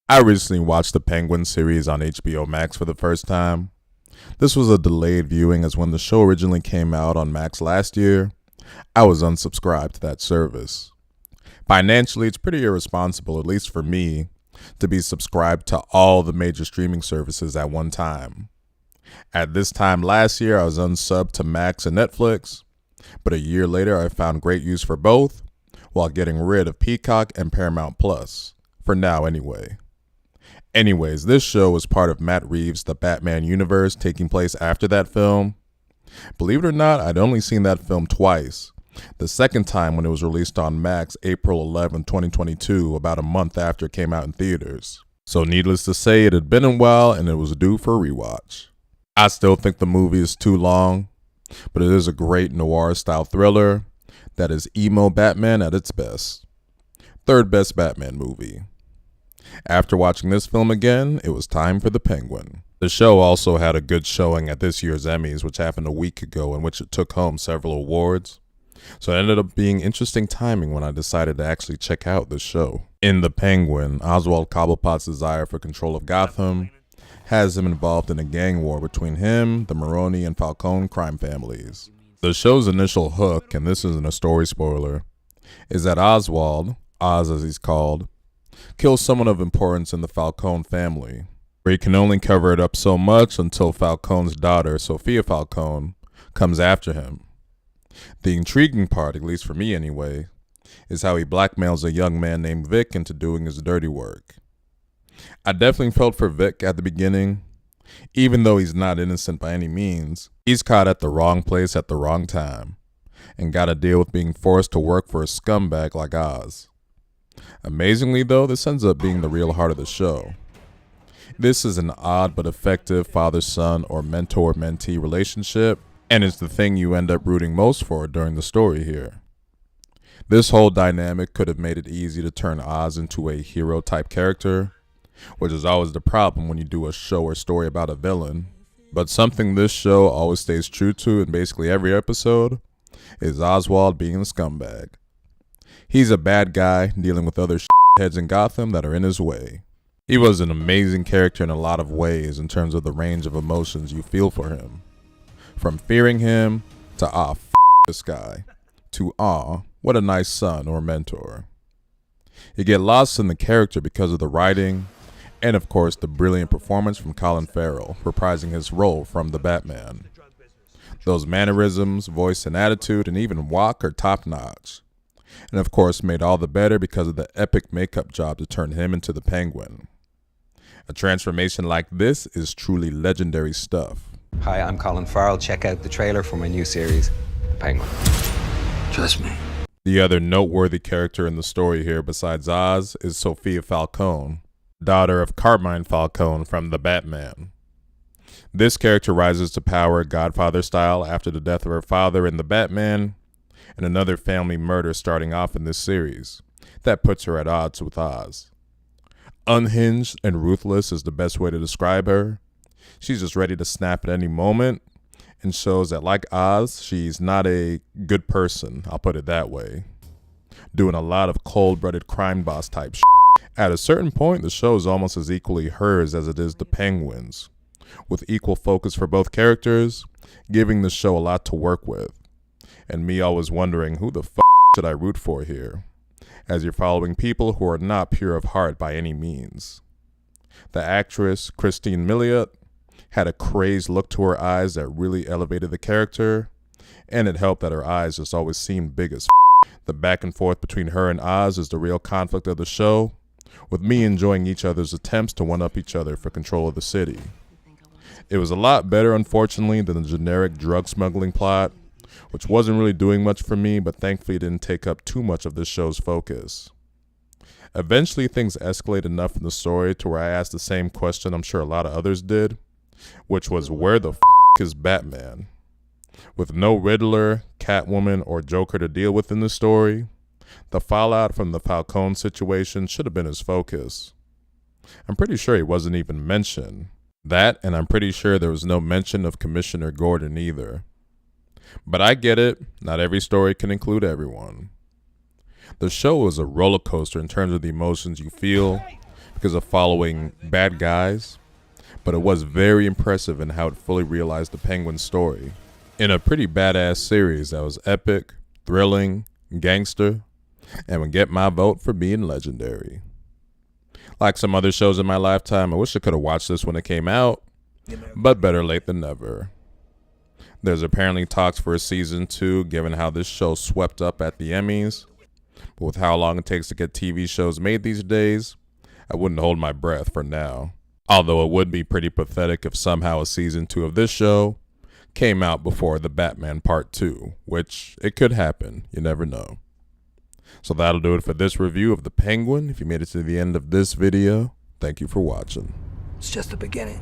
I recently watched the Penguin series on HBO Max for the first time. This was a delayed viewing as when the show originally came out on Max last year, I was unsubscribed to that service. Financially, it's pretty irresponsible, at least for me, to be subscribed to all the major streaming services at one time. At this time last year, I was unsubbed to Max and Netflix, but a year later, I found great use for both while getting rid of Peacock and Paramount Plus, for now anyway. Anyways, this show was part of Matt Reeves' The Batman universe taking place after that film. Believe it or not, I'd only seen that film twice. The second time when it was released on Max April 11, 2022, about a month after it came out in theaters. So needless to say, it had been a while and it was due for a rewatch. I still think the movie is too long, but it is a great noir-style thriller that is emo Batman at its best. Third best Batman movie. After watching this film again, it was time for The Penguin. The show also had a good showing at this year's Emmys, which happened a week ago, in which it took home several awards. So it ended up being interesting timing when I decided to actually check out this show. In The Penguin, Oswald Cobblepot's desire for control of Gotham has him involved in a gang war between him, the Maroni, and Falcone crime families. The show's initial hook, and this isn't a story spoiler, is that Oswald, Oz as he's called, kills someone of importance in the Falcone family, where he can only cover it up so much until Falcone's daughter, Sophia Falcone, comes after him. The intriguing part, at least for me anyway, is how he blackmails a young man named Vic into doing his dirty work. I definitely felt for Vic at the beginning. Even though he's not innocent by any means, he's caught at the wrong place at the wrong time, and gotta deal with being forced to work for a scumbag like Oz. Amazingly though, this ends up being the real heart of the show. This is an odd but effective father-son or mentor-mentee relationship, and it's the thing you end up rooting most for during the story here. This whole dynamic could have made it easy to turn Oz into a hero-type character, which is always the problem when you do a show or story about a villain. But something this show always stays true to in basically every episode is Oswald being a scumbag. He's a bad guy dealing with other heads in Gotham that are in his way. He was an amazing character in a lot of ways in terms of the range of emotions you feel for him. From fearing him to this guy, to what a nice son or mentor. You get lost in the character because of the writing, and of course the brilliant performance from Colin Farrell, reprising his role from the Batman. Those mannerisms, voice and attitude, and even walk are top notch. And of course made all the better because of the epic makeup job to turn him into the Penguin. A transformation like this is truly legendary stuff. Hi, I'm Colin Farrell. Check out the trailer for my new series, The Penguin. Trust me. The other noteworthy character in the story here besides Oz is Sophia Falcone, daughter of Carmine Falcone from The Batman. This character rises to power Godfather style after the death of her father in The Batman, and another family murder starting off in this series. That puts her at odds with Oz. Unhinged and ruthless is the best way to describe her. She's just ready to snap at any moment, and shows that like Oz, she's not a good person, I'll put it that way. Doing a lot of cold-blooded crime boss type shit. At a certain point, the show is almost as equally hers as it is the Penguin's, with equal focus for both characters, giving the show a lot to work with. And me always wondering who the should I root for here, as you're following people who are not pure of heart by any means. The actress, Christine Miliot, had a crazed look to her eyes that really elevated the character, and it helped that her eyes just always seemed big as The back and forth between her and Oz is the real conflict of the show, with me enjoying each other's attempts to one-up each other for control of the city. It was a lot better, unfortunately, than the generic drug smuggling plot, which wasn't really doing much for me, but thankfully didn't take up too much of this show's focus. Eventually, things escalate enough in the story to where I asked the same question I'm sure a lot of others did, which was, where the is Batman? With no Riddler, Catwoman, or Joker to deal with in the story, the fallout from the Falcone situation should have been his focus. I'm pretty sure he wasn't even mentioned. That, and I'm pretty sure there was no mention of Commissioner Gordon either. But I get it, not every story can include everyone. The show is a roller coaster in terms of the emotions you feel, because is of following bad guys, but it was very impressive in how it fully realized the Penguin story in a pretty badass series that was epic, thrilling, gangster, and would get my vote for being legendary. Like some other shows in my lifetime, I wish I could have watched this when it came out, but better late than never. There's apparently talks for a season 2, given how this show swept up at the Emmys. But with how long it takes to get TV shows made these days, I wouldn't hold my breath for now. Although it would be pretty pathetic if somehow a season 2 of this show came out before the Batman Part 2, which it could happen, you never know. So that'll do it for this review of The Penguin. If you made it to the end of this video, thank you for watching. It's just the beginning.